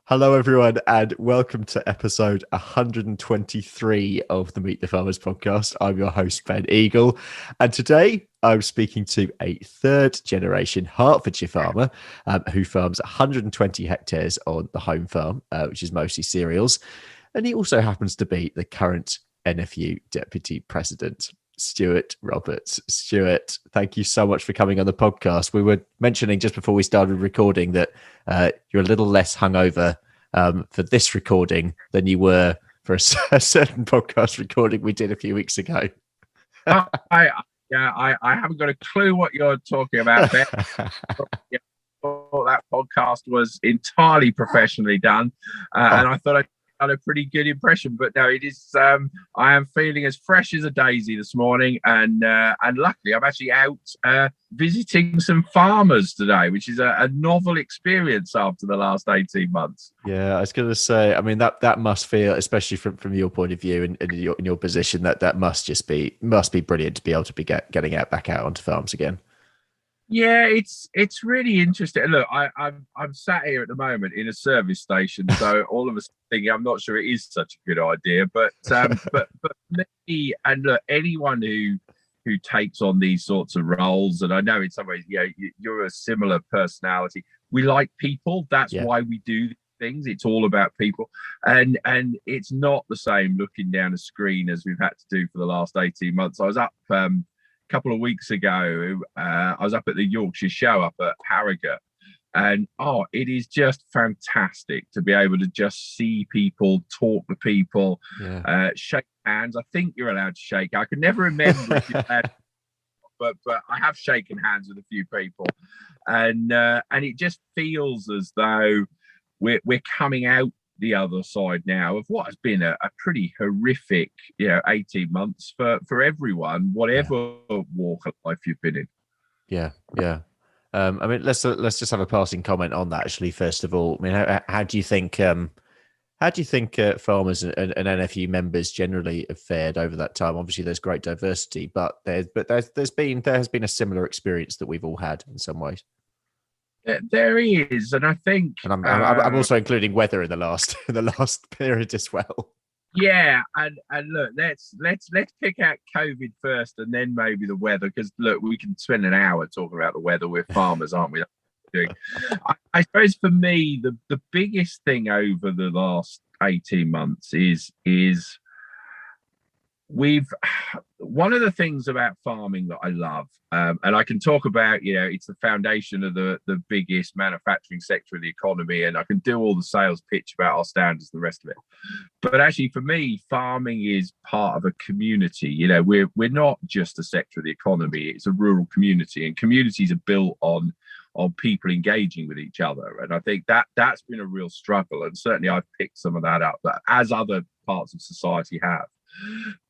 Hello, everyone, and welcome to episode 123 of the Meet the Farmers podcast. I'm your host, Ben Eagle, and today I'm speaking to a third generation Hertfordshire farmer who farms 120 hectares on the home farm, which is mostly cereals. And he also happens to be the current NFU deputy president. Stuart Roberts. Stuart, thank you so much for coming on the podcast. We were mentioning just before we started recording that you're a little less hungover for this recording than you were for a certain podcast recording we did a few weeks ago. I haven't got a clue what you're talking about, Ben. That podcast was entirely professionally done, and I thought I had a pretty good impression. But no, it is. I am feeling as fresh as a daisy this morning, and luckily I'm actually out visiting some farmers today, which is a novel experience after the last 18 months. Yeah, I was going to say. I mean, that must feel, especially from your point of view and in your position, that must be brilliant to be able to be getting back out onto farms again. Yeah, it's really interesting. Look, I'm sat here at the moment in a service station, so all of us thinking I'm not sure it is such a good idea. But me and look, anyone who takes on these sorts of roles, and I know in some ways, you're a similar personality. We like people. That's why we do things. It's all about people, and it's not the same looking down a screen as we've had to do for the last 18 months. I was up. Couple of weeks ago, I was up at the Yorkshire show up at Harrogate, and it is just fantastic to be able to just see people, talk to people, shake hands. I think you're allowed to shake. I can never remember if you're allowed, but I have shaken hands with a few people, and it just feels as though we're coming out the other side now of what has been a pretty horrific 18 months for everyone, whatever walk of life you've been in. I mean, let's just have a passing comment on that, actually. First of all, I mean, how do you think farmers and NFU members generally have fared over that time? Obviously there's great diversity, but there has been a similar experience that we've all had in some ways. There is, and I think, and I'm also including weather in the last period as well. Yeah, and look, let's pick out COVID first, and then maybe the weather, because look, we can spend an hour talking about the weather. We're farmers, aren't we? I suppose for me, the biggest thing over the last 18 months is one of the things about farming that I love, and I can talk about, it's the foundation of the biggest manufacturing sector of the economy, and I can do all the sales pitch about our standards and the rest of it. But actually, for me, farming is part of a community. We're not just a sector of the economy; it's a rural community, and communities are built on people engaging with each other. And I think that's been a real struggle, and certainly I've picked some of that up, as other parts of society have.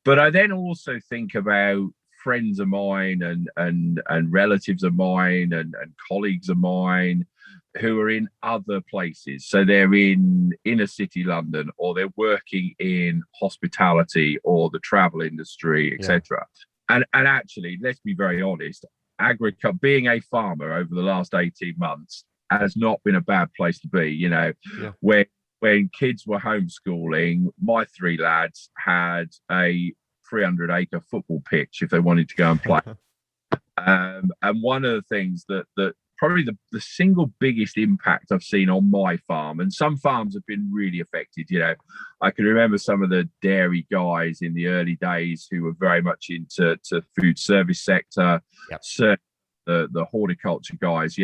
But I then also think about friends of mine and relatives of mine and colleagues of mine who are in other places. So they're in inner city London, or they're working in hospitality or the travel industry, etc. And actually, let's be very honest, being a farmer over the last 18 months has not been a bad place to be. When kids were homeschooling, my three lads had a 300-acre football pitch if they wanted to go and play. And one of the things that probably the single biggest impact I've seen on my farm, and some farms have been really affected. I can remember some of the dairy guys in the early days who were very much into food service sector. Certainly the horticulture guys,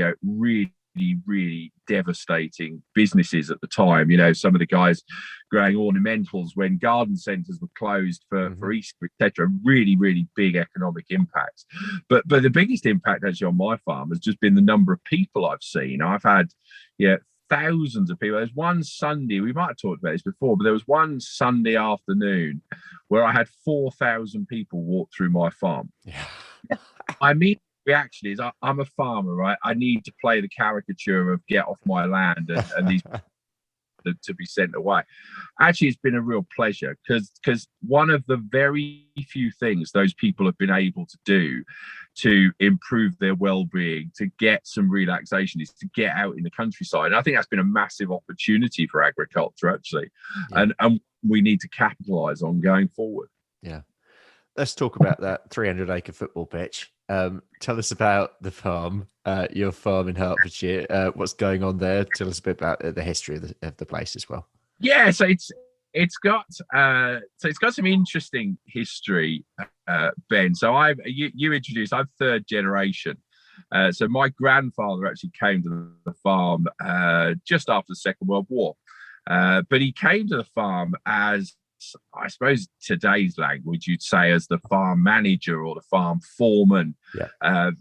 really devastating businesses at the time. Some of the guys growing ornamentals when garden centres were closed for Easter, etc. Really, really big economic impacts. But the biggest impact actually on my farm has just been the number of people I've seen. I've had thousands of people. There's one Sunday, we might have talked about this before, but there was one Sunday afternoon where I had 4,000 people walk through my farm. I mean, reaction is I'm a farmer, right? I need to play the caricature of get off my land and these to be sent away. Actually, it's been a real pleasure because one of the very few things those people have been able to do to improve their well-being, to get some relaxation, is to get out in the countryside. And I think that's been a massive opportunity for agriculture, actually, and we need to capitalize on going forward. Yeah. Let's talk about that 300-acre football pitch. Tell us about the farm, your farm in Hertfordshire. What's going on there? Tell us a bit about the history of the place as well. Yeah, so it's got some interesting history, Ben. So you introduced. I'm third generation. So my grandfather actually came to the farm just after the Second World War, but he came to the farm as, I suppose today's language, you'd say, as the farm manager or the farm foreman. Yeah.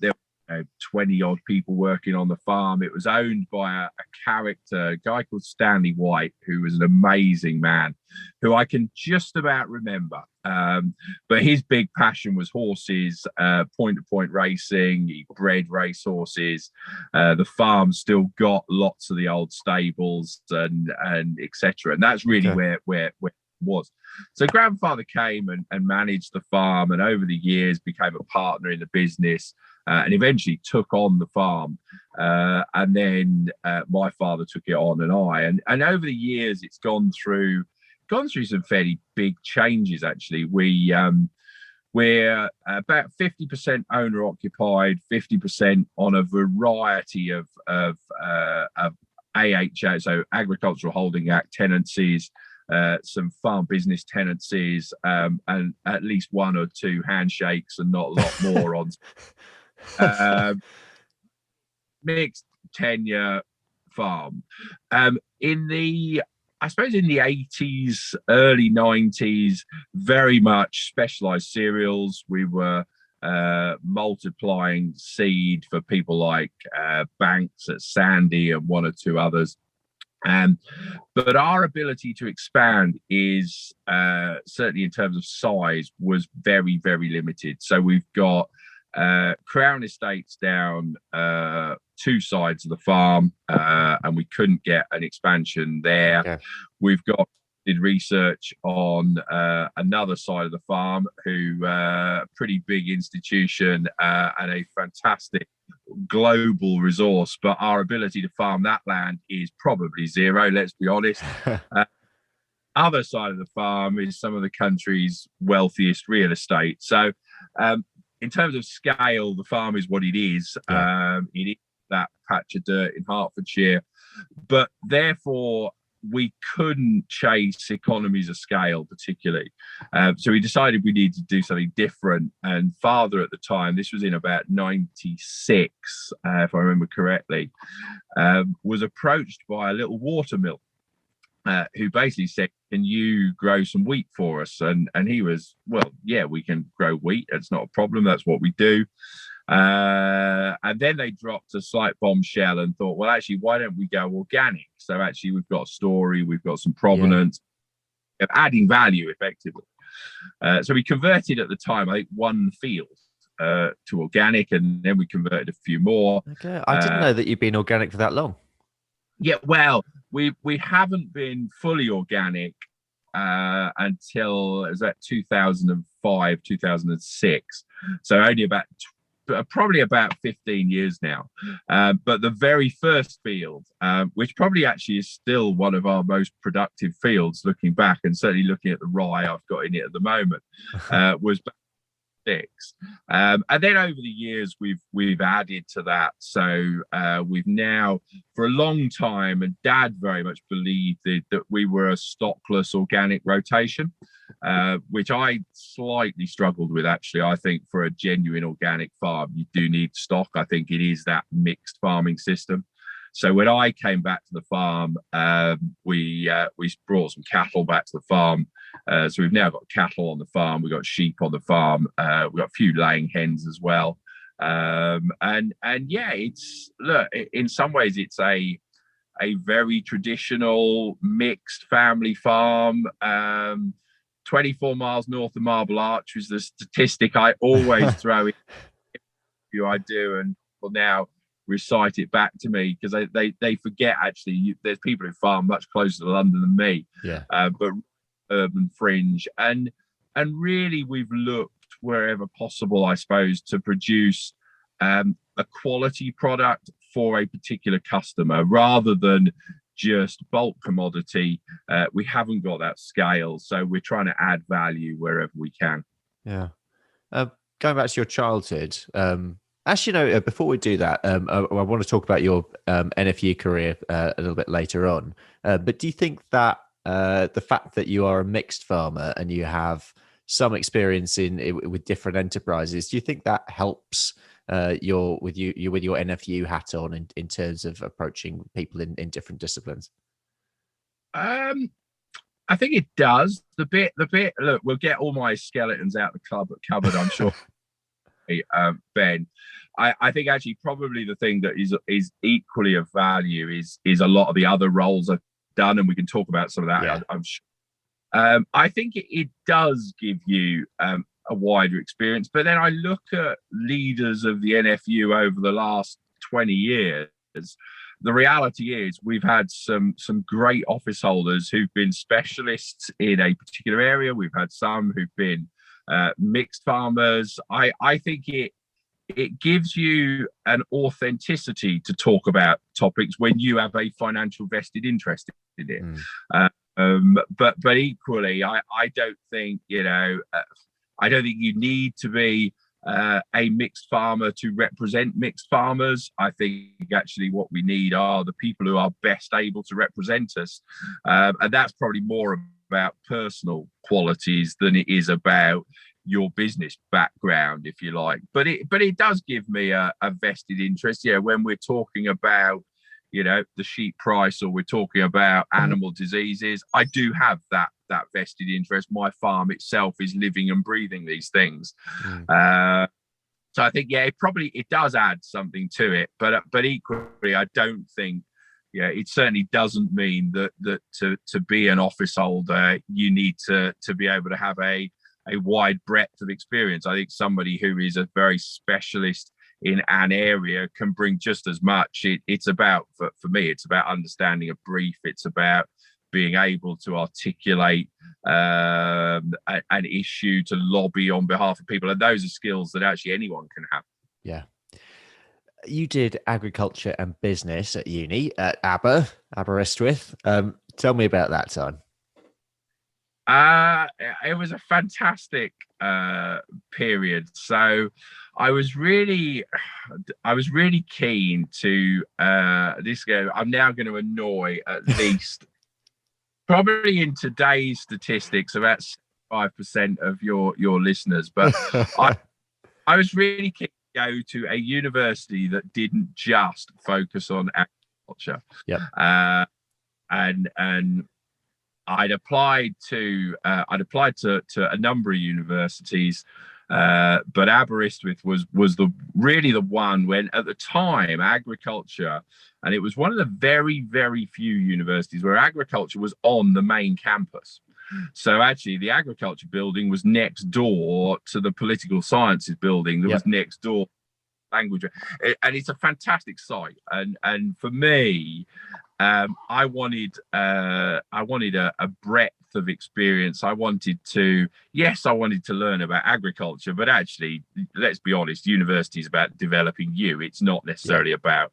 There were 20 odd people working on the farm. It was owned by a character, a guy called Stanley White, who was an amazing man, who I can just about remember. But his big passion was horses, point-to-point racing. He bred race horses. The farm still got lots of the old stables and etc. And that's really where was. So grandfather came and managed the farm, and over the years became a partner in the business, and eventually took on the farm. And then my father took it on, and over the years it's gone through some fairly big changes. Actually, we're about 50% owner occupied, 50% on a variety of AHA, so Agricultural Holding Act tenancies, some farm business tenancies, and at least one or two handshakes, and not a lot more on mixed tenure farm. I suppose in the 80s, early 90s, very much specialized cereals. We were multiplying seed for people like Banks at Sandy and one or two others. But our ability to expand is certainly in terms of size was very, very limited. So we've got Crown Estates down two sides of the farm, and we couldn't get an expansion there. Okay. We've did research on another side of the farm, who pretty big institution and a fantastic global resource, but our ability to farm that land is probably zero, let's be honest. Other side of the farm is some of the country's wealthiest real estate. So in terms of scale, the farm is what it is. It is that patch of dirt in Hertfordshire, but therefore we couldn't chase economies of scale particularly. So we decided we needed to do something different. And father at the time, this was in about 96, if I remember correctly, was approached by a little watermill who basically said, can you grow some wheat for us? And he was, well, yeah, we can grow wheat. That's not a problem. That's what we do. And then they dropped a slight bombshell and thought, well, actually, why don't we go organic? So actually, we've got a story, we've got some provenance, adding value effectively. So we converted at the time, I think, one field to organic, and then we converted a few more. Okay, I didn't know that you'd been organic for that long. Yeah, well, we haven't been fully organic until it was at 2005, 2006. So only probably about 15 years now. But the very first field, which probably actually is still one of our most productive fields looking back, and certainly looking at the rye I've got in it at the moment, was back six. And then over the years we've added to that. So we've now, for a long time, and Dad very much believed that we were a stockless organic rotation, which I slightly struggled with, actually. I think for a genuine organic farm you do need stock. I think it is that mixed farming system. So when I came back to the farm, we brought some cattle back to the farm. So we've now got cattle on the farm. We've got sheep on the farm. We've got a few laying hens as well. And yeah, in some ways it's a very traditional mixed family farm. 24 miles north of Marble Arch was the statistic I always throw in. I do, and well, now recite it back to me, because they forget, actually, there's people who farm much closer to London than me, Yeah. but urban fringe, and really we've looked wherever possible, I suppose, to produce a quality product for a particular customer rather than just bulk commodity. We haven't got that scale, so we're trying to add value wherever we can. Yeah. Going back to your childhood, actually, no, before we do that, I want to talk about your NFU career a little bit later on. But do you think that the fact that you are a mixed farmer and you have some experience with different enterprises, do you think that helps with your NFU hat on in terms of approaching people in different disciplines? I think it does. The bit. Look, we'll get all my skeletons out the cupboard, I'm sure. Ben, I think actually probably the thing that is equally of value is a lot of the other roles I've done, and we can talk about some of that. Yeah. I'm sure. I think it does give you a wider experience. But then I look at leaders of the NFU over the last 20 years. The reality is we've had some great office holders who've been specialists in a particular area. We've had some who've been mixed farmers. I think it gives you an authenticity to talk about topics when you have a financial vested interest in it. But equally, I don't think I don't think you need to be a mixed farmer to represent mixed farmers. I think actually what we need are the people who are best able to represent us, and that's probably more about personal qualities than it is about your business background, if you like. But it does give me a vested interest. Yeah, when we're talking about the sheep price, or we're talking about animal diseases, I do have that vested interest. My farm itself is living and breathing these things. So I think it does add something to it, but equally I don't think it certainly doesn't mean that to be an office holder you need to be able to have a wide breadth of experience. I think somebody who is a very specialist in an area can bring just as much. It's about, for me, it's about understanding a brief. It's about being able to articulate an issue, to lobby on behalf of people. And those are skills that actually anyone can have. Yeah. You did agriculture and business at uni at Aberystwyth. Tell me about that time. It was a fantastic period. So I was really keen to I'm now going to annoy at least probably in today's statistics about 5% of your listeners, but I was really keen to go to a university that didn't just focus on agriculture. Yeah. And I'd applied to a number of universities, but Aberystwyth was really the one when, at the time, agriculture, and it was one of the very, very few universities where agriculture was on the main campus. So actually the agriculture building was next door to the political sciences building that was next door language, and it's a fantastic site. And for me, I wanted a breadth of experience. I wanted to learn about agriculture, but actually, let's be honest, university is about developing you. It's not necessarily about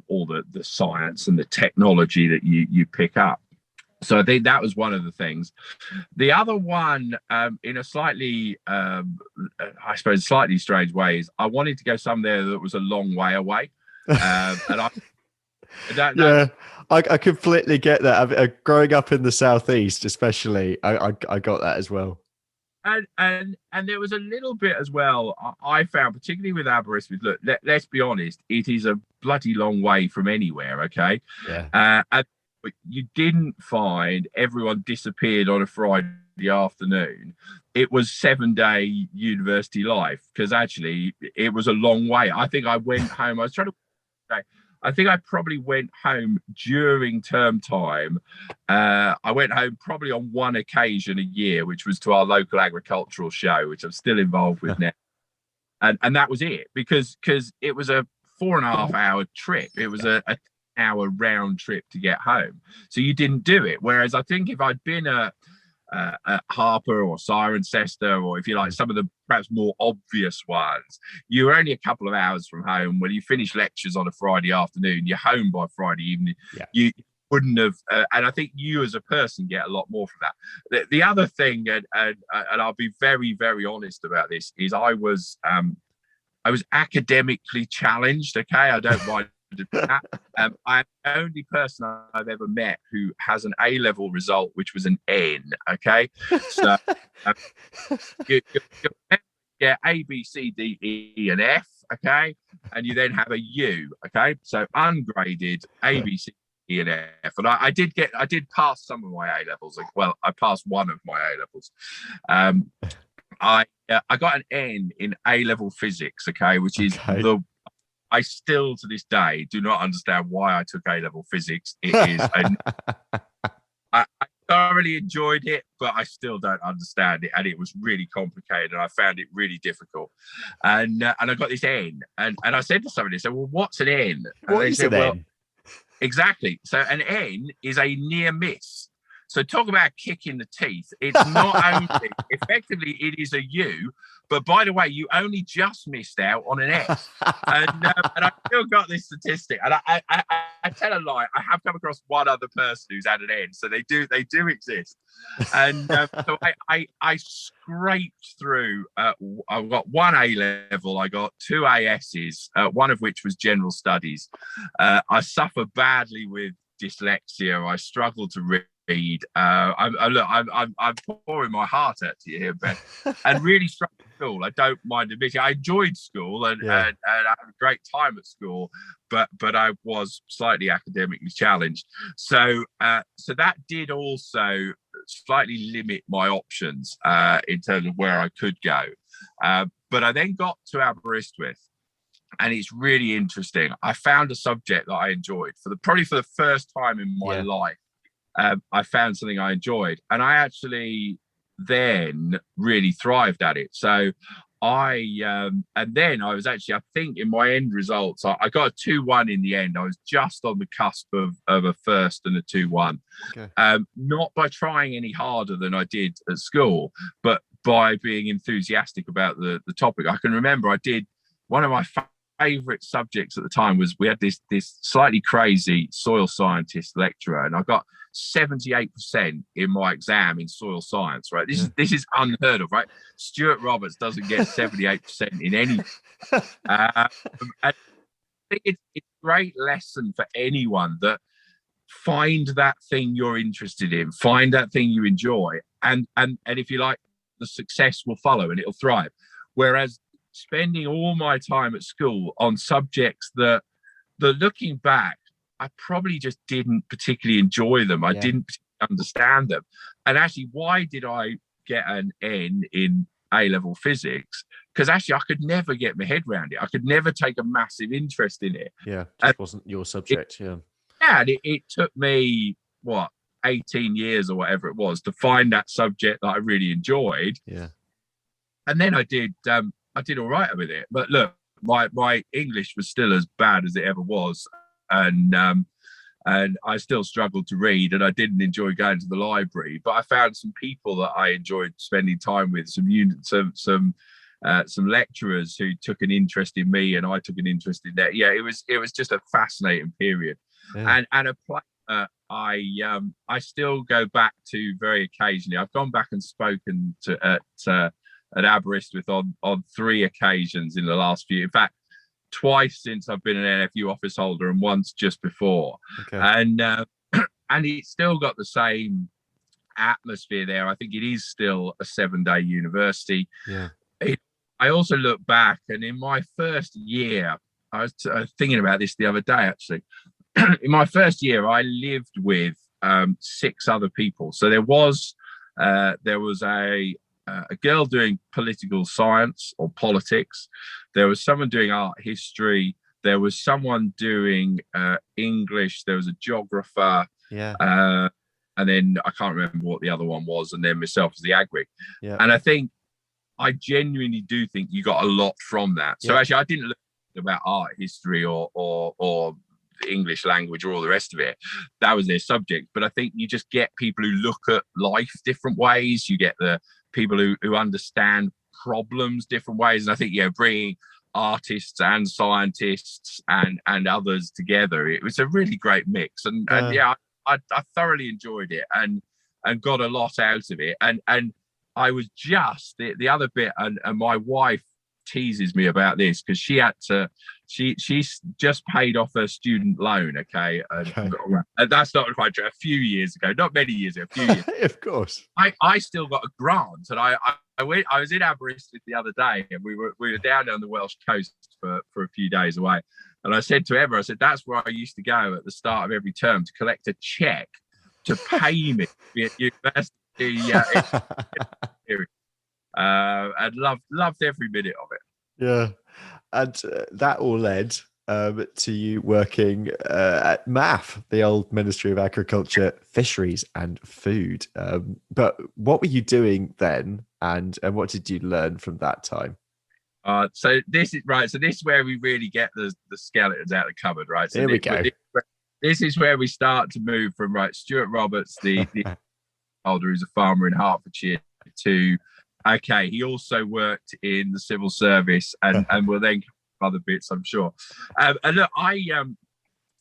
all the science and the technology that you pick up. So I think that was one of the things. The other one, in a slightly strange way, is I wanted to go somewhere that was a long way away. And I don't know. Yeah, I completely get that. Growing up in the southeast, especially, I got that as well. And there was a little bit as well. I found, particularly with Aberystwyth. Look, let's be honest, it is a bloody long way from anywhere. Okay, yeah. And you didn't find everyone disappeared on a Friday afternoon. It was 7-day university life, because actually it was a long way. I think I went home. I think I probably went home during term time. I went home probably on one occasion a year, which was to our local agricultural show, which I'm still involved with now. And that was it, because it was a 4.5 hour trip. It was a hour round trip to get home. So you didn't do it. Whereas I think if I'd been at Harper or Cirencester, or if you like some of the perhaps more obvious ones, you were only a couple of hours from home. When you finish lectures on a Friday afternoon, you're home by Friday evening. You wouldn't have, and I think you as a person get a lot more from that. The other thing, and I'll be very, very honest about this, is I was academically challenged. Okay, I don't mind that. I'm the only person I've ever met who has an A-level result which was an N. Okay, so you get A, B, C, D, E, and F. Okay, and you then have a U. Okay, so ungraded A, B, C, E, and F. And I did pass some of my A-levels. Well, I passed one of my A-levels. I got an N in A-level physics. Okay, which is I still to this day do not understand why I took A-level physics. It is I thoroughly enjoyed it, but I still don't understand it, and it was really complicated, and I found it really difficult. And I got this N, and I said to somebody, "So, well, what's an N?" What is an N? Exactly. So an N is a near miss. So talk about a kick in the teeth. It's not only effectively it is a U, but by the way, you only just missed out on an S. And I still got this statistic. And I tell a lie. I have come across one other person who's had an N, so they do exist. And so I scraped through. I got one A level. I got two ASs, one of which was general studies. I suffer badly with dyslexia. I struggle to read. I'm pouring my heart out to you here, Ben, and really struggled at school. I don't mind admitting I enjoyed school and I had a great time at school, but I was slightly academically challenged. So that did also slightly limit my options in terms of where I could go. But I then got to Aberystwyth. And it's really interesting. I found a subject that I enjoyed probably for the first time in my life. I found something I enjoyed, and I actually then really thrived at it. So and then I was actually, I think in my end results, I got a 2-1 in the end. I was just on the cusp of a first and a 2-1. Okay. Not by trying any harder than I did at school, but by being enthusiastic about the topic. I can remember I did one of my favorite subjects at the time was we had this slightly crazy soil scientist lecturer, and I got 78% in my exam in soil science. Right, this is unheard of. Right, Stuart Roberts doesn't get 78% in any. And I think it's a great lesson for anyone that find that thing you're interested in, find that thing you enjoy, and if you like, the success will follow and it'll thrive. Whereas spending all my time at school on subjects that looking back, I probably just didn't particularly enjoy them. I didn't understand them. And actually, why did I get an N in A-level physics? Because actually, I could never get my head around it. I could never take a massive interest in it. Yeah, it wasn't your subject. And it took me, 18 years or whatever it was to find that subject that I really enjoyed. Yeah. And then I did all right with it. But look, my English was still as bad as it ever was. And I still struggled to read, and I didn't enjoy going to the library. But I found some people that I enjoyed spending time with, some lecturers who took an interest in me, and I took an interest in that. Yeah, it was just a fascinating period, and a place I still go back to very occasionally. I've gone back and spoken to at Aberystwyth on 3 occasions in the last few. In fact, twice since I've been an NFU office holder, and once just before. Okay. And it's still got the same atmosphere there. I think it is still a 7-day university. Yeah. I also look back, and in my first year, I was thinking about this the other day actually. In my first year, I lived with 6 other people. So there was a girl doing political science or politics. There was someone doing art history. There was someone doing English. There was a geographer. Yeah. And then I can't remember what the other one was. And then myself as the agric. Yeah. And I genuinely do think you got a lot from that. So actually, I didn't look about art history or the English language or all the rest of it. That was their subject. But I think you just get people who look at life different ways. You get the people who understand problems different ways. And I think, bringing artists and scientists and others together, it was a really great mix. And I thoroughly enjoyed it and got a lot out of it. And I was just the other bit, and my wife teases me about this because she's just paid off her student loan. Okay. And that's not quite true. A few years ago, not many years ago, a few years. Of course. I still got a grant, and I was in Aberystwyth the other day, and we were down on the Welsh coast for a few days away. And I said to Emma, I said, that's where I used to go at the start of every term to collect a check to pay me at university. And loved every minute of it. Yeah. And that all led to you working at MAF, the old Ministry of Agriculture, Fisheries and Food. But what were you doing then, and what did you learn from that time? So this is right. So this is where we really get the skeletons out of the cupboard, right? So here we go. This is where we start to move from Stuart Roberts, the older, who's a farmer in Hertfordshire, to he also worked in the civil service, and will then cover other bits, I'm sure. And look,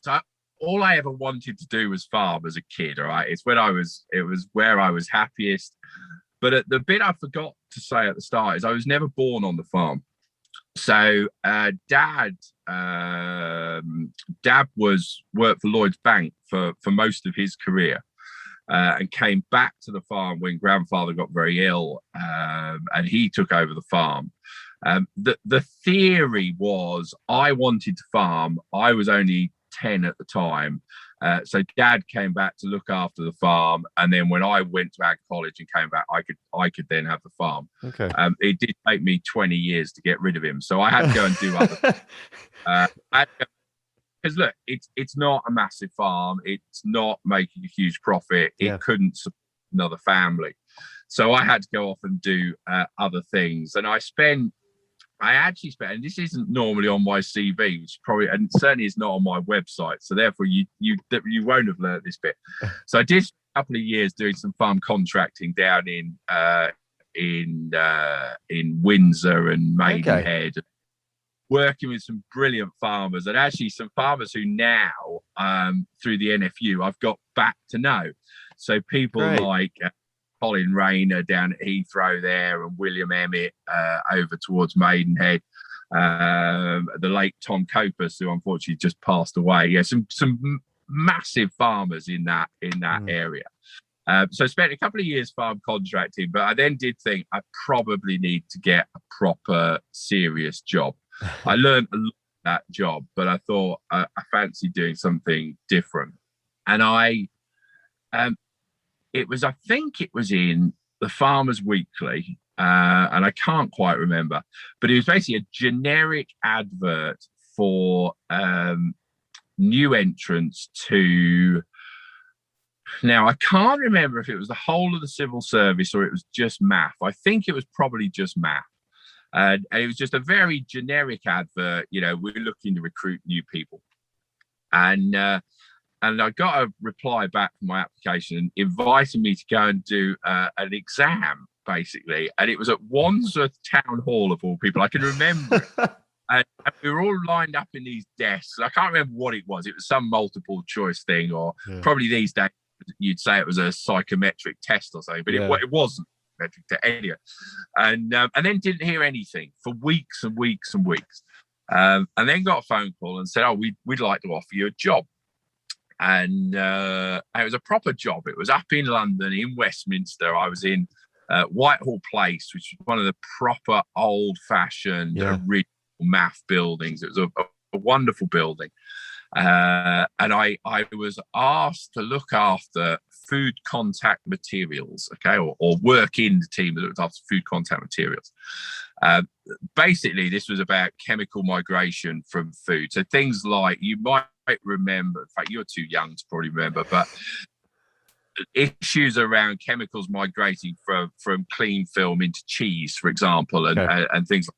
so all I ever wanted to do was farm as a kid. All right, it was where I was happiest. But the bit I forgot to say at the start is I was never born on the farm. So Dad worked for Lloyd's Bank for most of his career, and came back to the farm when grandfather got very ill, and he took over the farm. The theory was I wanted to farm. I was only 10 at the time. So Dad came back to look after the farm, and then when I went to ag college and came back, I could then have the farm. Okay. It did take me 20 years to get rid of him, so I had to go and do other. Because look, it's not a massive farm. It's not making a huge profit. It couldn't support another family, so I had to go off and do other things. And I actually spent, and this isn't normally on my CV, which probably, and certainly is not on my website. So therefore, you won't have learned this bit. So I did a couple of years doing some farm contracting down in Windsor and Maidenhead, working with some brilliant farmers, and actually some farmers who now, through the NFU, I've got back to know. So people like Colin Rayner down at Heathrow there, and William Emmett over towards Maidenhead, the late Tom Copus, who unfortunately just passed away. Yeah, some massive farmers in that area. So I spent a couple of years farm contracting, but I then did think I probably need to get a proper serious job. I learned a lot of that job, but I thought I fancied doing something different. And I think it was in the Farmers Weekly, and I can't quite remember, but it was basically a generic advert for new entrants to. Now, I can't remember if it was the whole of the civil service or it was just MAF. I think it was probably just MAF. And it was just a very generic advert. We're looking to recruit new people. And I got a reply back from my application inviting me to go and do an exam, basically. And it was at Wandsworth Town Hall, of all people. I can remember it. And we were all lined up in these desks. I can't remember what it was. It was some multiple choice thing, or probably these days you'd say it was a psychometric test or something, but it wasn't anyway. And then didn't hear anything for weeks and weeks and weeks. And then got a phone call and said, "Oh, we'd like to offer you a job." And it was a proper job. It was up in London, in Westminster. I was in Whitehall Place, which was one of the proper old-fashioned original MAF buildings. It was a wonderful building. And I was asked to look after food contact materials, or work in the team that looked after food contact materials. Basically, this was about chemical migration from food. So things like, you might remember, in fact, you're too young to probably remember, but issues around chemicals migrating from clean film into cheese, for example, and things like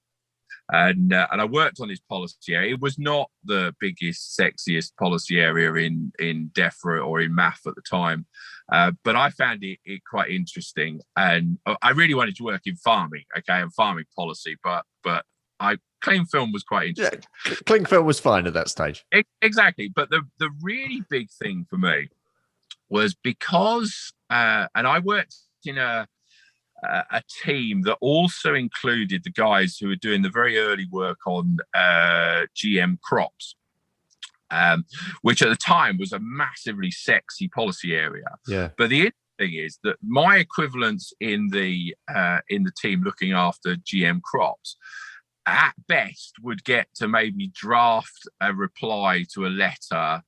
and I worked on his policy area. It was not the biggest, sexiest policy area in DEFRA or in MAF at the time, but I found it quite interesting, and I really wanted to work in farming, and farming policy, but clean film was quite interesting. Yeah, clean film was fine at that stage. Exactly, but the really big thing for me was because, and I worked in a team that also included the guys who were doing the very early work on GM crops, which at the time was a massively sexy policy area. Yeah. But the thing is that my equivalents in the team looking after GM crops, at best, would get to maybe draft a reply to a letter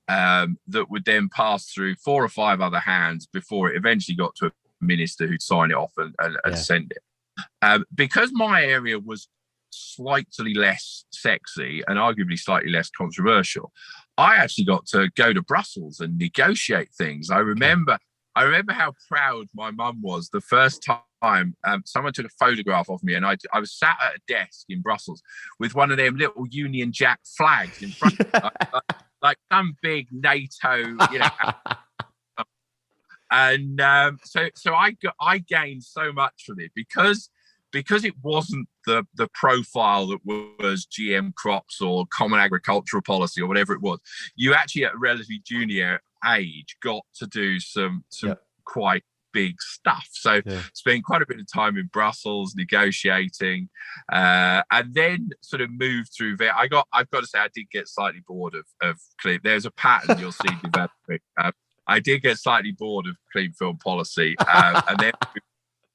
that would then pass through 4 or 5 other hands before it eventually got to a minister who'd sign it off and send it. Because my area was slightly less sexy and arguably slightly less controversial, I actually got to go to Brussels and negotiate things. I remember how proud my mum was the first time someone took a photograph of me, and I was sat at a desk in Brussels with one of them little Union Jack flags in front of me, like some big NATO, and so I gained so much from it because it wasn't the profile that was GM crops or common agricultural policy or whatever it was. You actually, at a relatively junior age, got to do some quite big stuff. So spent quite a bit of time in Brussels negotiating, and then sort of moved through there. I've got to say, I did get slightly bored of clean. There's a pattern you'll see developing. I did get slightly bored of clean film policy,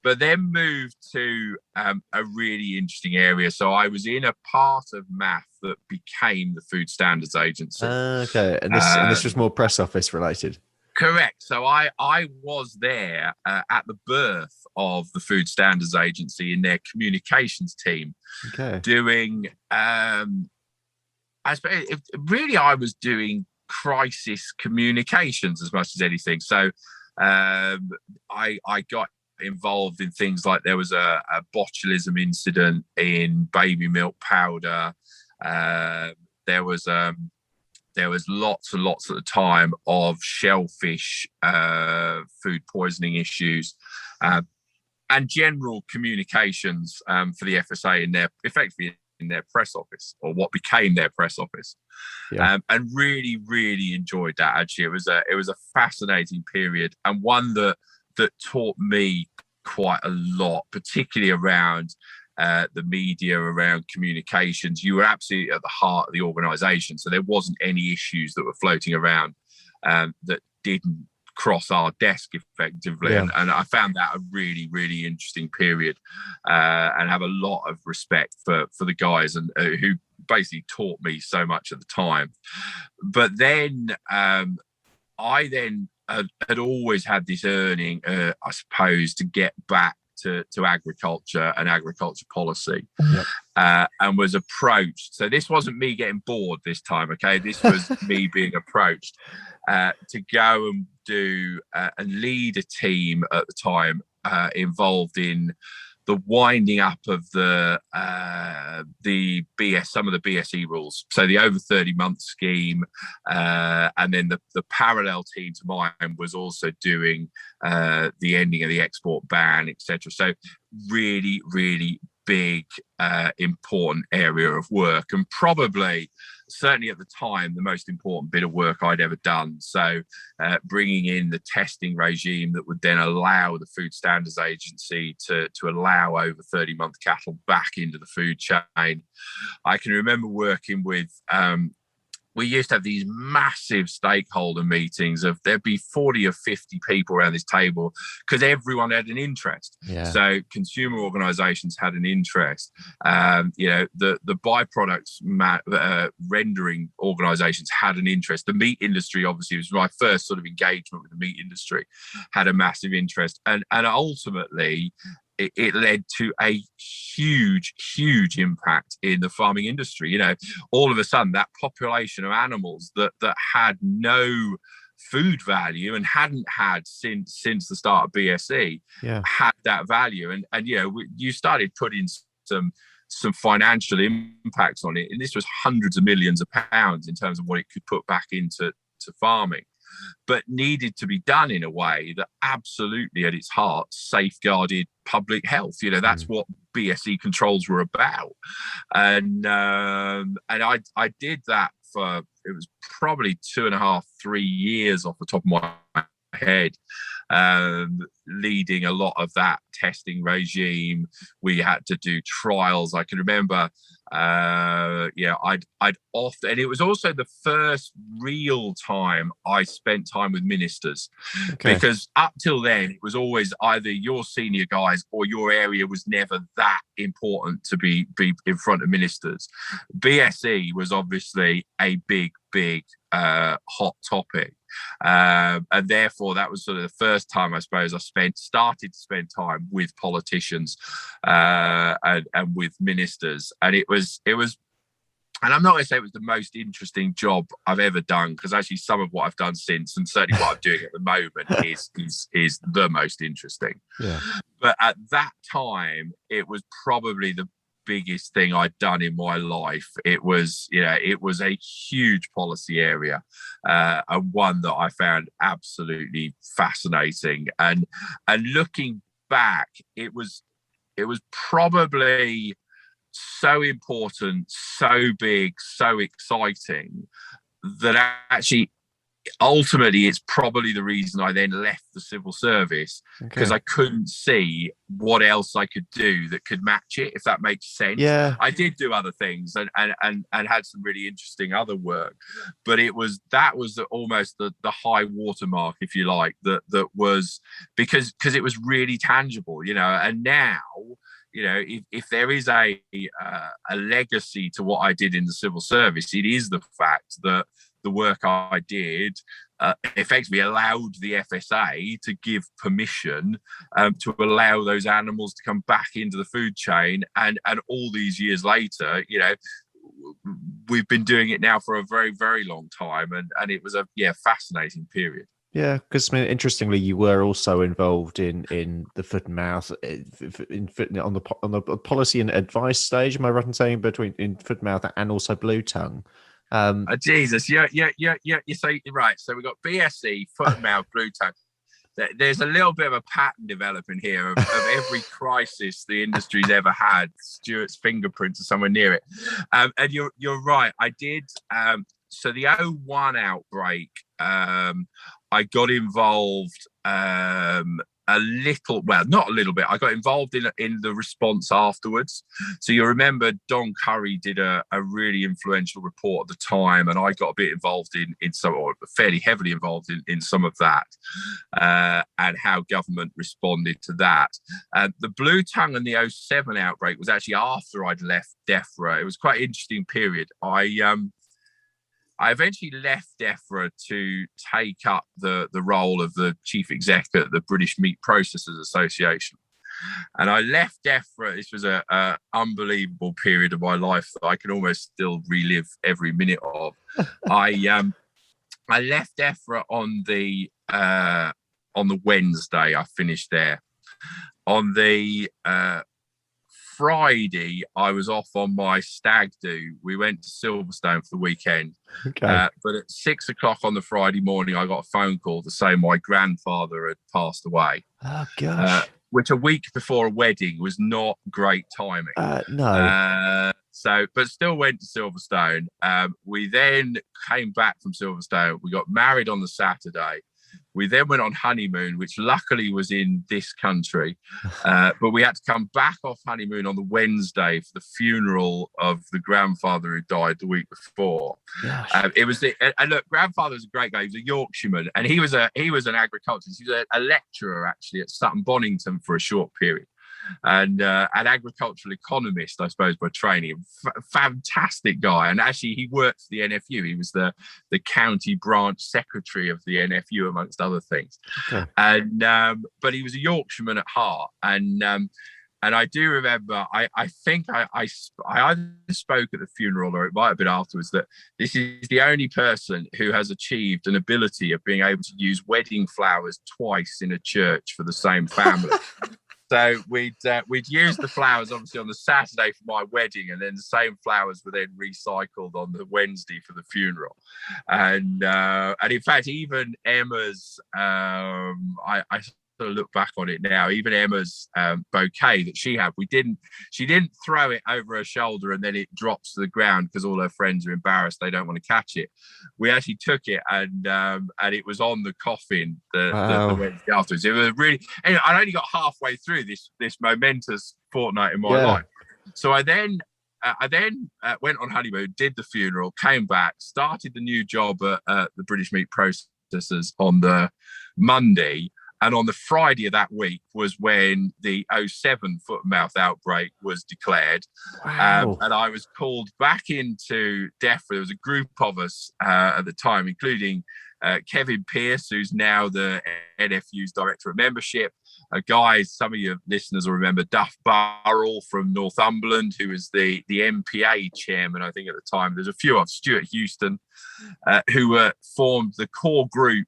but then moved to a really interesting area. So I was in a part of MAF that became the Food Standards Agency. Okay, and this was more press office related. Correct. So I was there at the birth of the Food Standards Agency in their communications team, doing. I suppose I was doing crisis communications as much as anything. So I got involved in things like there was a botulism incident in baby milk powder. There was lots and lots at the time of shellfish food poisoning issues, and general communications for the FSA in their press office, or what became their press office. And really, really enjoyed that. Actually, it was a fascinating period, and one that taught me quite a lot, particularly around the media, around communications. You were absolutely at the heart of the organisation, so there wasn't any issues that were floating around that didn't cross our desk effectively. And I found that a really, really interesting period, and have a lot of respect for the guys and who basically taught me so much at the time. But then I had always had this yearning, I suppose, to get back to agriculture and agriculture policy, and was approached. So this wasn't me getting bored this time, okay? This was me being approached to go and do and lead a team at the time involved in the winding up of the some of the BSE rules. So the over 30-month scheme, and then the parallel team to mine was also doing the ending of the export ban, etc. So really, really big, important area of work, and probably, certainly at the time, the most important bit of work I'd ever done. So bringing in the testing regime that would then allow the Food Standards Agency to allow over 30-month cattle back into the food chain. I can remember working with we used to have these massive stakeholder meetings of there'd be 40 or 50 people around this table because everyone had an interest. So consumer organizations had an interest. The byproducts rendering organizations had an interest. The meat industry, obviously, was my first sort of engagement with the meat industry, had a massive interest. And ultimately, it led to a huge impact in the farming industry. All of a sudden, that population of animals that had no food value and hadn't had since the start of BSE had that value, and you started putting some some financial impacts on it, and this was hundreds of millions of pounds in terms of what it could put back into farming, but needed to be done in a way that absolutely at its heart safeguarded public health. That's what BSE controls were about. And I did that for, it was probably 2.5, 3 years off the top of my head, leading a lot of that testing regime. We had to do trials. I can remember, I'd often, and it was also the first real time I spent time with ministers, because up till then it was always either your senior guys or your area was never that important to be in front of ministers. BSE was obviously a big hot topic. And therefore that was sort of the first time I suppose I started to spend time with politicians and with ministers, and it was, and I'm not going to say it was the most interesting job I've ever done, because actually some of what I've done since, and certainly what I'm doing at the moment, is the most interesting. Yeah. But at that time, it was probably the biggest thing I'd done in my life. It was a huge policy area, and one that I found absolutely fascinating. And looking back, it was probably so important, so big, so exciting, that actually ultimately it's probably the reason I then left the civil service, because I couldn't see what else I could do that could match it, if that makes sense. Yeah. I did do other things and had some really interesting other work, but that was almost the high watermark, if you like, that was because it was really tangible, and now, if there is a legacy to what I did in the civil service, it is the fact that the work I did effectively allowed the FSA to give permission to allow those animals to come back into the food chain. And all these years later, we've been doing it now for a very, very long time. And it was a fascinating period. Yeah, because interestingly, you were also involved in the foot and mouth, on the policy and advice stage. Am I right in saying between in foot and mouth and also blue tongue? Jesus, yeah. You say right. So we got BSE, foot and mouth, blue tongue. There's a little bit of a pattern developing here of every crisis the industry's ever had. Stuart's fingerprints are somewhere near it. And you're right. I did. So the 01 outbreak, I got involved a little, well, not a little bit. I got involved in the response afterwards. So you remember Don Curry did a really influential report at the time, and I got a bit involved in some, or fairly heavily involved in some of that, and how government responded to that. The blue tongue and the 07 outbreak was actually after I'd left DEFRA. It was quite an interesting period. I eventually left DEFRA to take up the role of the chief exec at the British Meat Processors Association. And I left DEFRA. This was an unbelievable period of my life that I can almost still relive every minute of. I left DEFRA on the Wednesday. I finished there. On the Friday, I was off on my stag do. We went to Silverstone for the weekend. Okay. But at 6 o'clock on the Friday morning, I got a phone call to say my grandfather had passed away. Oh, gosh. Which a week before a wedding was not great timing. No. But still went to Silverstone. We then came back from Silverstone. We got married on the Saturday. We then went on honeymoon, which luckily was in this country. But we had to come back off honeymoon on the Wednesday for the funeral of the grandfather who died the week before. It was and look, grandfather was a great guy. He was a Yorkshireman, and he was an agriculturalist. He was a lecturer actually at Sutton Bonington for a short period. And an agricultural economist, I suppose, by training. Fantastic guy. And actually, he worked for the NFU. He was the county branch secretary of the NFU, amongst other things. Okay. And but he was a Yorkshireman at heart. And I do remember, I think I either spoke at the funeral or it might have been afterwards, that this is the only person who has achieved an ability of being able to use wedding flowers twice in a church for the same family. So we'd use the flowers obviously on the Saturday for my wedding, and then the same flowers were then recycled on the Wednesday for the funeral. And in fact, even Emma's, I sort of look back on it now, even Emma's bouquet that she had, she didn't throw it over her shoulder and then it drops to the ground because all her friends are embarrassed, they don't want to catch it. We actually took it, and it was on the coffin the Wednesday afterwards. It was really, anyway, I only got halfway through this momentous fortnight in my life. So I then went on honeymoon, did the funeral, came back, started the new job at the British Meat Processors on the Monday. And on the Friday of that week was when the 07 foot and mouth outbreak was declared. Wow. And I was called back into DEFRA. There was a group of us at the time, including Kevin Pearce, who's now the NFU's Director of Membership. Guys, some of your listeners will remember Duff Burrell from Northumberland, who was the MPA chairman, I think, at the time. There's a few of Stuart Houston, who were formed the core group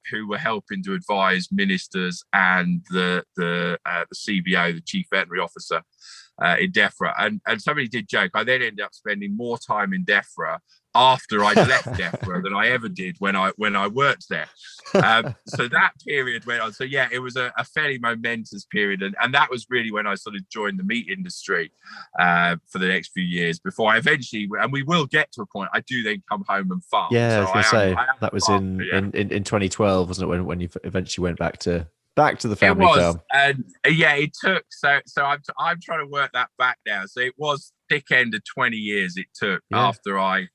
who were helping to advise ministers and the CBO, the Chief Veterinary Officer, in DEFRA. And somebody did joke, I then ended up spending more time in DEFRA after I'd left DEFRA than I ever did when I worked there. So that period went on. So yeah, it was a fairly momentous period. And that was really when I sort of joined the meat industry for the next few years before I eventually, and we will get to a point, I do then come home and farm. Yeah, so I was going to say, that was in 2012, wasn't it, when you eventually went back to the family farm? And yeah, it took, so I'm trying to work that back now. So it was thick end of 20 years it took after I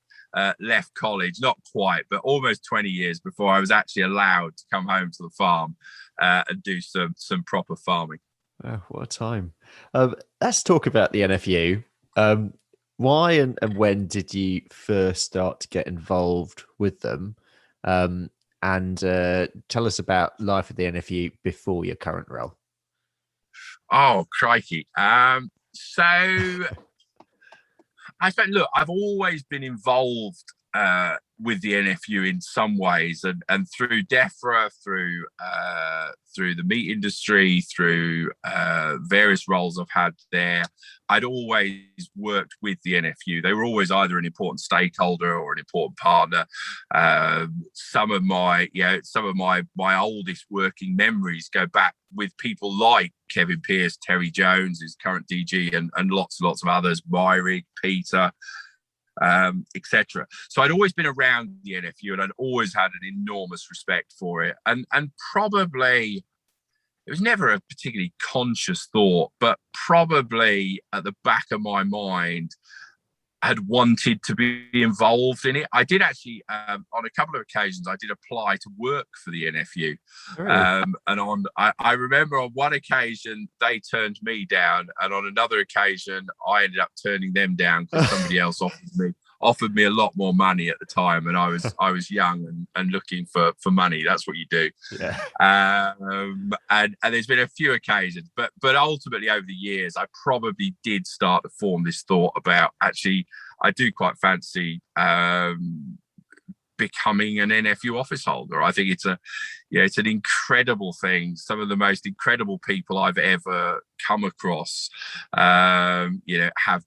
left college, not quite, but almost 20 years before I was actually allowed to come home to the farm and do some proper farming. Oh, what a time. Let's talk about the NFU. Why and when did you first start to get involved with them? And tell us about life at the NFU before your current role. Oh, crikey. So I suppose, look, I've always been involved with the NFU in some ways, and through DEFRA, through the meat industry, through various roles I've had there, I'd always worked with the NFU. They were always either an important stakeholder or an important partner. Some of my oldest working memories go back with people like Kevin Pearce, Terry Jones, who's current DG, and lots and lots of others, Myrick, Peter, etc. So I'd always been around the NFU, and I'd always had an enormous respect for it. And probably it was never a particularly conscious thought, but probably at the back of my mind, had wanted to be involved in it. I did actually, on a couple of occasions, I did apply to work for the NFU. And I remember on one occasion, they turned me down. And on another occasion, I ended up turning them down because somebody else offered me a lot more money at the time, and I was young and looking for money. That's what you do. Yeah. And there's been a few occasions, but ultimately over the years, I probably did start to form this thought about, actually, I do quite fancy becoming an NFU office holder. I think it's an incredible thing. Some of the most incredible people I've ever come across, have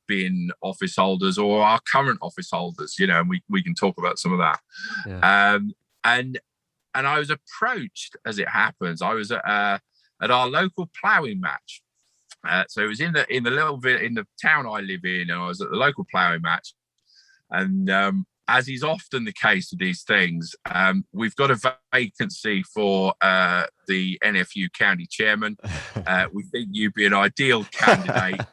been office holders or are current office holders, and we can talk about some of that. Yeah. And I was approached, as it happens, I was at our local ploughing match. So it was in the town I live in, and I was at the local ploughing match. And as is often the case with these things, we've got a vacancy for the NFU county chairman. We think you'd be an ideal candidate,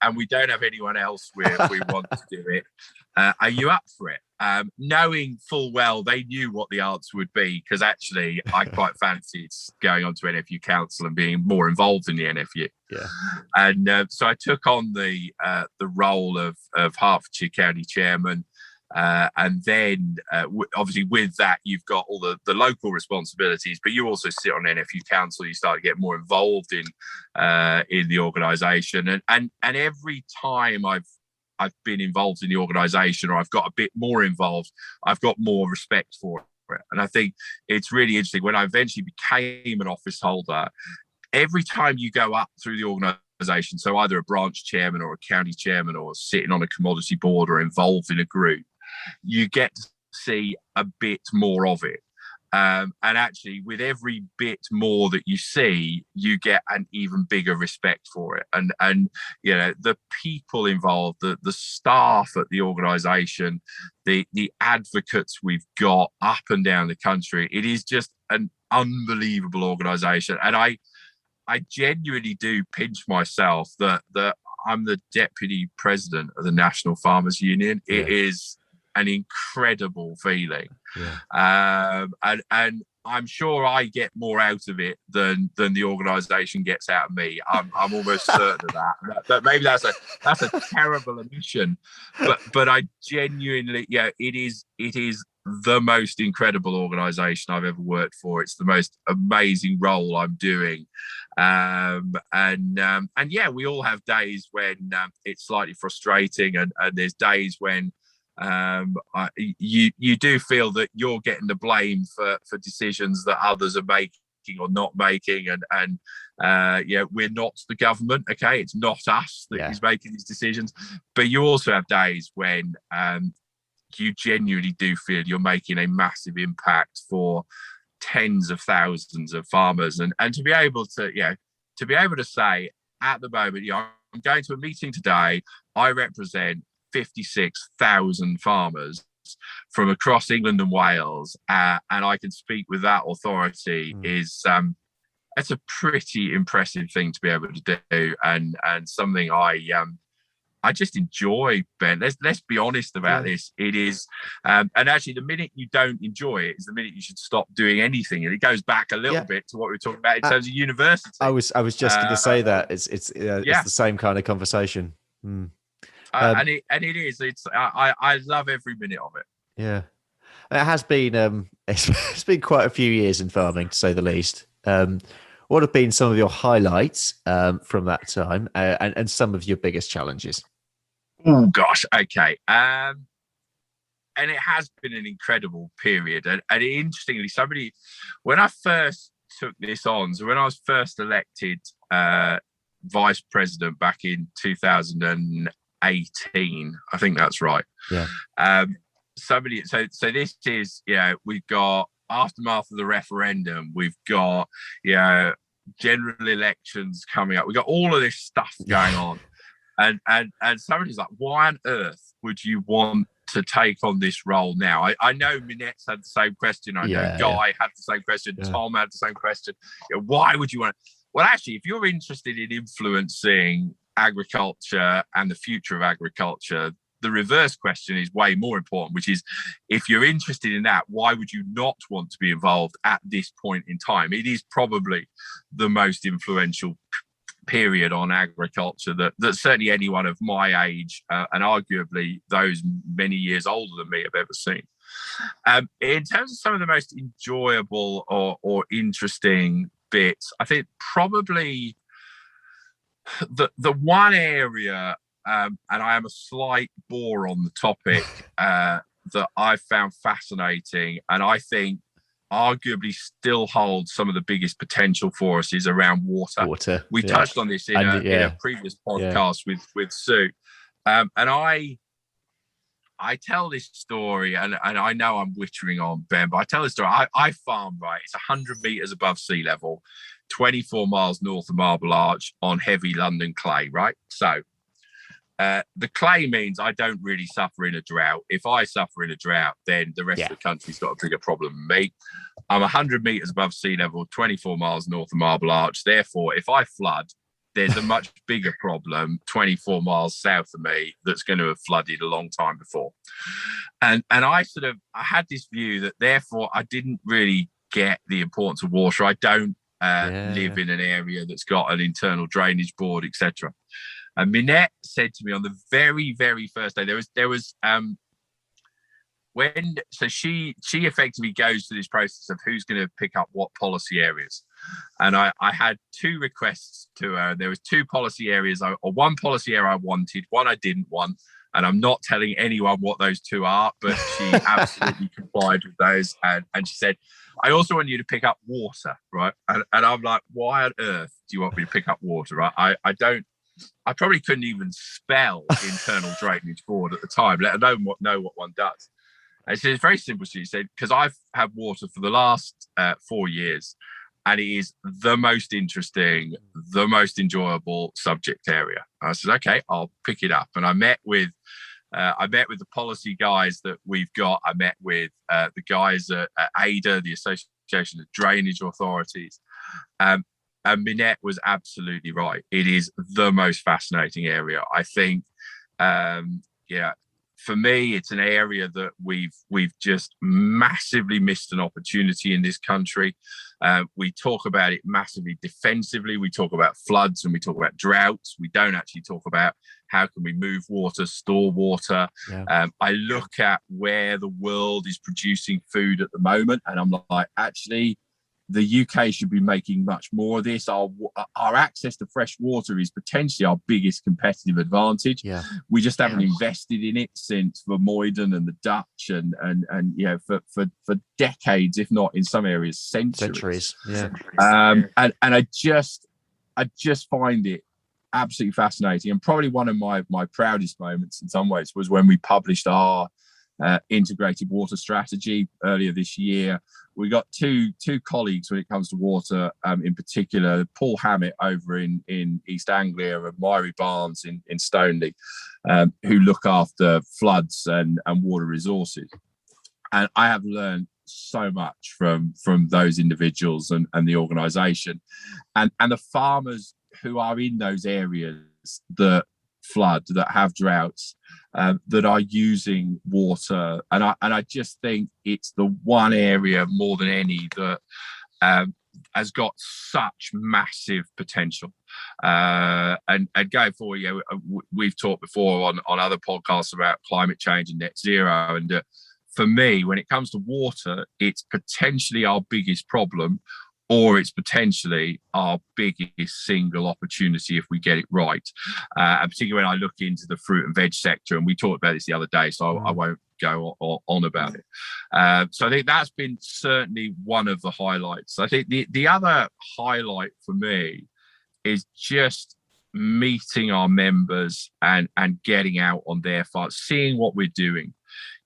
and we don't have anyone else we want to do it. Are you up for it? Knowing full well they knew what the answer would be, because actually I quite fancied going on to NFU Council and being more involved in the NFU. Yeah. And so I took on the role of Hertfordshire County Chairman. And then obviously with that you've got all the local responsibilities, but you also sit on NFU Council. You start to get more involved in the organisation, and every time I've been involved in the organisation, or I've got a bit more involved, I've got more respect for it. And I think it's really interesting, when I eventually became an office holder, every time you go up through the organisation, so either a branch chairman or a county chairman or sitting on a commodity board or involved in a group, you get to see a bit more of it. And actually, with every bit more that you see, you get an even bigger respect for it. And you know, the people involved, the staff at the organisation, the advocates we've got up and down the country, it is just an unbelievable organisation. And I genuinely do pinch myself that I'm the deputy president of the National Farmers Union. It is an incredible feeling. And I'm sure I get more out of it than the organisation gets out of me. I'm almost certain of that. Maybe that's a terrible admission, but I genuinely, it is the most incredible organisation I've ever worked for. It's the most amazing role I'm doing, and we all have days when it's slightly frustrating, and there's days when you do feel that you're getting the blame for decisions that others are making or not making, and we're not the government. Okay, it's not us that is making these decisions, but you also have days when you genuinely do feel you're making a massive impact for tens of thousands of farmers, and to be able to say at the moment, I'm going to a meeting today. I represent 56,000 farmers from across England and Wales, and I can speak with that authority. It's a pretty impressive thing to be able to do, and something I just enjoy, Ben. Let's be honest about this. It is, and actually, the minute you don't enjoy it is the minute you should stop doing anything. And it goes back a little bit to what we were talking about in terms of university. I was just going to say that it's the same kind of conversation. And it is. I love every minute of it. Yeah, it has been. It's been quite a few years in farming, to say the least. What have been some of your highlights from that time, and some of your biggest challenges? Oh gosh, okay. And it has been an incredible period. And interestingly, when I first took this on, so when I was first elected vice president back in 2018, I think that's right. Yeah. So this is, we've got aftermath of the referendum, we've got general elections coming up, we've got all of this stuff going on, and somebody's like, why on earth would you want to take on this role now? I know Minette's had the same question, I know Guy had the same question, Tom had the same question. Why would you want to? Well, actually, if you're interested in influencing agriculture and the future of agriculture, the reverse question is way more important, which is, if you're interested in that, why would you not want to be involved at this point in time? It is probably the most influential period on agriculture that certainly anyone of my age, and arguably those many years older than me, have ever seen. In terms of some of the most enjoyable or interesting bits, I think probably the one area, and I am a slight bore on the topic, that I found fascinating, and I think arguably still holds some of the biggest potential for us, is around water. We touched on this in a previous podcast with Sue, and I tell this story, and I know I'm wittering on, Ben, but I tell this story. I farm, right? It's 100 meters above sea level, 24 miles north of Marble Arch on heavy London clay, right? So the clay means I don't really suffer in a drought. If I suffer in a drought, then the rest of the country's got a bigger problem than me. I'm 100 meters above sea level, 24 miles north of Marble Arch. Therefore, if I flood, there's a much bigger problem 24 miles south of me that's going to have flooded a long time before. And I had this view that therefore I didn't really get the importance of water. I don't live in an area that's got an internal drainage board, etc. And Minette said to me on the very, very first day, she effectively goes through this process of who's going to pick up what policy areas. And I had two requests to her. There was two policy areas, or one policy area I wanted, one I didn't want. And I'm not telling anyone what those two are, but she absolutely complied with those. And she said, I also want you to pick up water, right? And I'm like, why on earth do you want me to pick up water? I don't. I probably couldn't even spell internal drainage board at the time, let alone know what one does. And so it's very simple. She said, because I've had water for the last 4 years, and it is the most interesting, the most enjoyable subject area. I said, okay, I'll pick it up. And I met with the policy guys that we've got. I met with the guys at ADA, the Association of Drainage Authorities. And Minette was absolutely right. It is the most fascinating area. I think, for me, it's an area that we've just massively missed an opportunity in this country. We talk about it massively defensively. We talk about floods and we talk about droughts. We don't actually talk about how can we move water, store water. Yeah. I look at where the world is producing food at the moment, and I'm like, actually, the UK should be making much more of this. Our access to fresh water is potentially our biggest competitive advantage. Yeah. We just haven't invested in it since Vermeulen and the Dutch and for decades, if not in some areas centuries. Yeah. And I just find it absolutely fascinating. And probably one of my proudest moments in some ways was when we published our integrated water strategy earlier this year. We got two colleagues when it comes to water, in particular, Paul Hammett over in East Anglia and Myri Barnes in Stoneleigh, who look after floods and water resources. And I have learned so much from those individuals and the organisation, and the farmers who are in those areas that flood, that have droughts, that are using water, and I just think it's the one area more than any that has got such massive potential. And going forward, we've talked before on other podcasts about climate change and net zero, and for me, when it comes to water, it's potentially our biggest problem, or it's potentially our biggest single opportunity if we get it right. And particularly when I look into the fruit and veg sector, and we talked about this the other day, so I won't go on about it. So I think that's been certainly one of the highlights. I think the other highlight for me is just meeting our members and getting out on their farm, seeing what we're doing,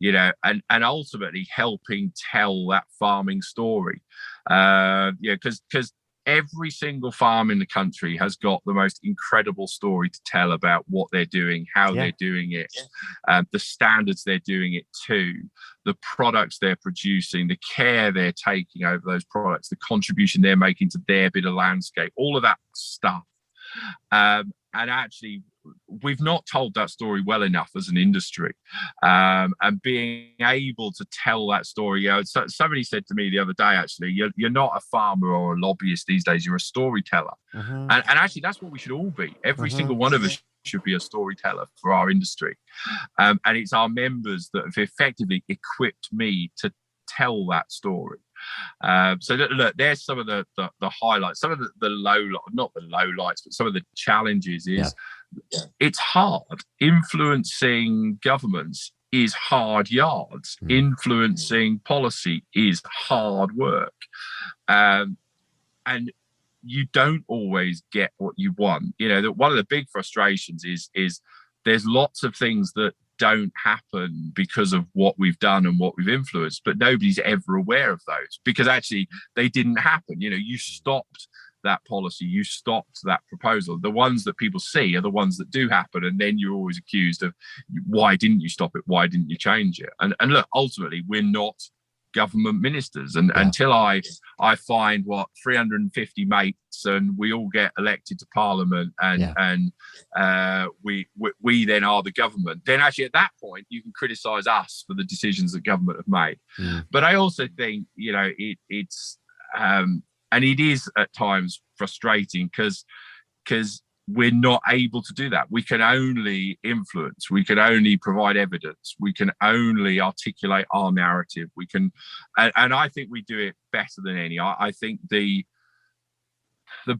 and ultimately helping tell that farming story. Because every single farm in the country has got the most incredible story to tell about what they're doing, how they're doing it, the standards they're doing it to, the products they're producing, the care they're taking over those products, the contribution they're making to their bit of landscape, all of that stuff. And actually, we've not told that story well enough as an industry, and being able to tell that story. Somebody said to me the other day, actually, you're not a farmer or a lobbyist these days, you're a storyteller. And actually, that's what we should all be. Every single one of us should be a storyteller for our industry, and it's our members that have effectively equipped me to tell that story. So look, there's some of the highlights, some of not the low lights, but some of the challenges is it's hard. Influencing governments is hard yards. Influencing policy is hard work. And you don't always get what you want. One of the big frustrations is there's lots of things that don't happen because of what we've done and what we've influenced, but nobody's ever aware of those because actually they didn't happen. You stopped that policy, you stopped that proposal. The ones that people see are the ones that do happen, and then you're always accused of why didn't you stop it, why didn't you change it? And look, ultimately we're not government ministers, and until I find 350 mates and we all get elected to parliament and we then are the government, then actually at that point you can criticize us for the decisions that government have made. But I also think it's and it is at times frustrating because we're not able to do that. We can only influence, we can only provide evidence, we can only articulate our narrative. We can, and I think we do it better than any. I think the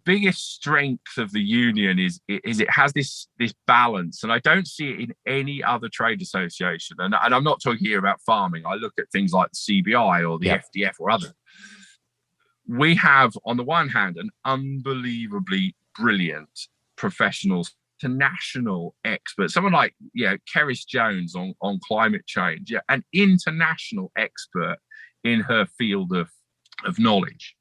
biggest strength of the union is it has this balance, and I don't see it in any other trade association. And I'm not talking here about farming. I look at things like the CBI or the FDF or others. we have, on the one hand, an unbelievably brilliant professional international expert, someone like Keris Jones on climate change, an international expert in her field of knowledge.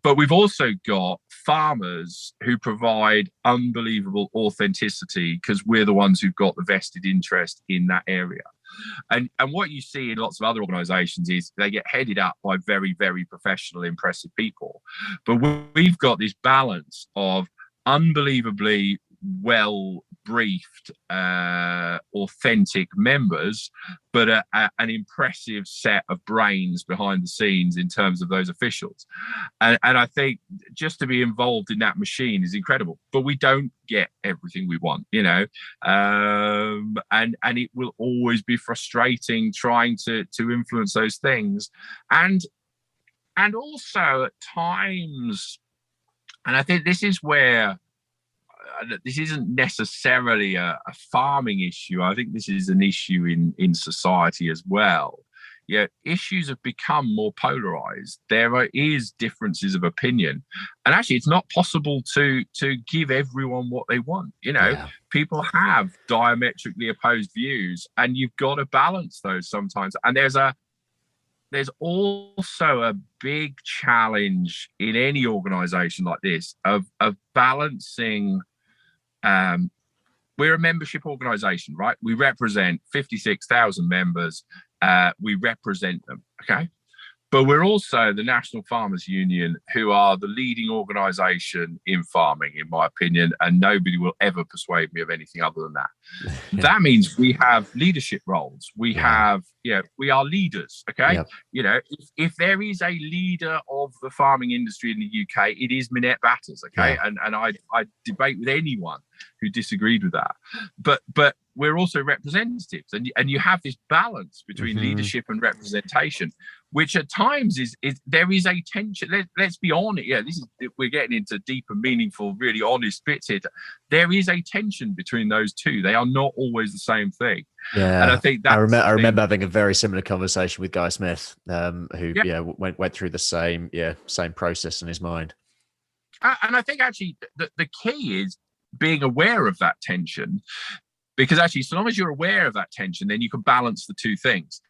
But we've also got farmers who provide unbelievable authenticity because we're the ones who've got the vested interest in that area. And what you see in lots of other organizations is they get headed up by very, very professional, impressive people. But we've got this balance of unbelievably well briefed, authentic members, but an impressive set of brains behind the scenes in terms of those officials. And I think just to be involved in that machine is incredible, but we don't get everything we want, and it will always be frustrating trying to influence those things. And also at times, and I think this is where this isn't necessarily a farming issue. I think this is an issue in society as well. Issues have become more polarized. There is differences of opinion, and actually it's not possible to give everyone what they want. People have diametrically opposed views, and you've got to balance those sometimes. And there's also a big challenge in any organization like this of balancing. We're a membership organization, right? We represent 56,000 members. We represent them, okay? But we're also the National Farmers Union, who are the leading organization in farming, in my opinion, and nobody will ever persuade me of anything other than that. That means we have leadership roles. We have, we are leaders, okay? Yep. If there is a leader of the farming industry in the UK, it is Minette Batters, okay? Yeah. And I debate with anyone who disagreed with that. But we're also representatives, and you have this balance between leadership and representation, which at times is there is a tension. Let's be honest. We're getting into deeper, meaningful, really honest bits here. There is a tension between those two. They are not always the same thing. Yeah, and I think that I remember having a very similar conversation with Guy Smith, who went through the same process in his mind. And I think actually the key is being aware of that tension. Because actually, so long as you're aware of that tension, then you can balance the two things.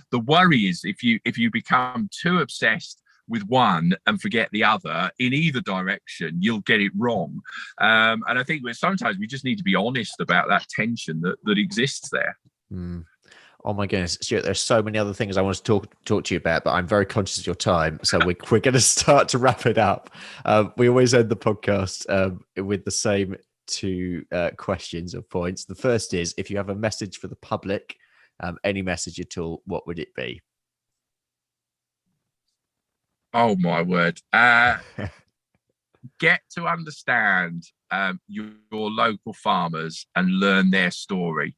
The worry is if you become too obsessed with one and forget the other in either direction, you'll get it wrong. And I think sometimes we just need to be honest about that tension that exists there. Oh my goodness, Stuart, there's so many other things I want to talk to you about, but I'm very conscious of your time. So we're going to start to wrap it up. We always end the podcast with the same two questions or points. The first is, if you have a message for the public, any message at all, what would it be? Oh my word. Get to understand your local farmers and learn their story.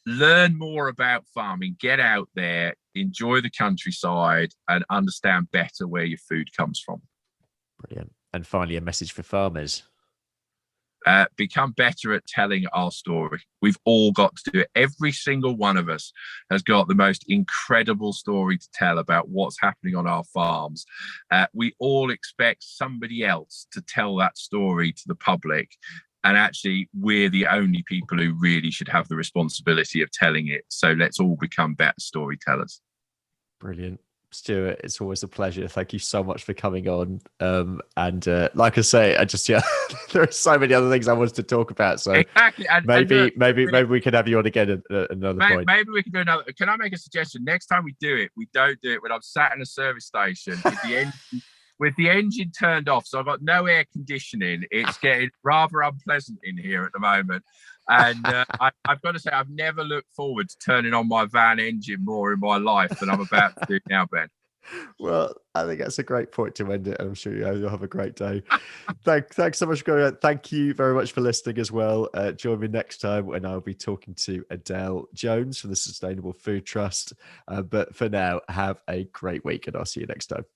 Learn more about farming, get out there, enjoy the countryside, and understand better where your food comes from. Brilliant. And finally, a message for farmers. Become better at telling our story. We've all got to do it. Every single one of us has got the most incredible story to tell about what's happening on our farms. We all expect somebody else to tell that story to the public. And actually, we're the only people who really should have the responsibility of telling it. So let's all become better storytellers. Brilliant. Stuart, it's always a pleasure. Thank you so much for coming on. Like I say, there are so many other things I wanted to talk about. So exactly. Maybe we can have you on again at another point. Maybe we can do another. Can I make a suggestion? Next time we don't do it when I'm sat in a service station with the engine turned off. So I've got no air conditioning. It's getting rather unpleasant in here at the moment. And I've got to say, I've never looked forward to turning on my van engine more in my life than I'm about to do now, Ben. Well, I think that's a great point to end it. I'm sure you'll have a great day. Thanks so much for going on. Thank you very much for listening as well. Join me next time when I'll be talking to Adele Jones from the Sustainable Food Trust. But for now, have a great week and I'll see you next time.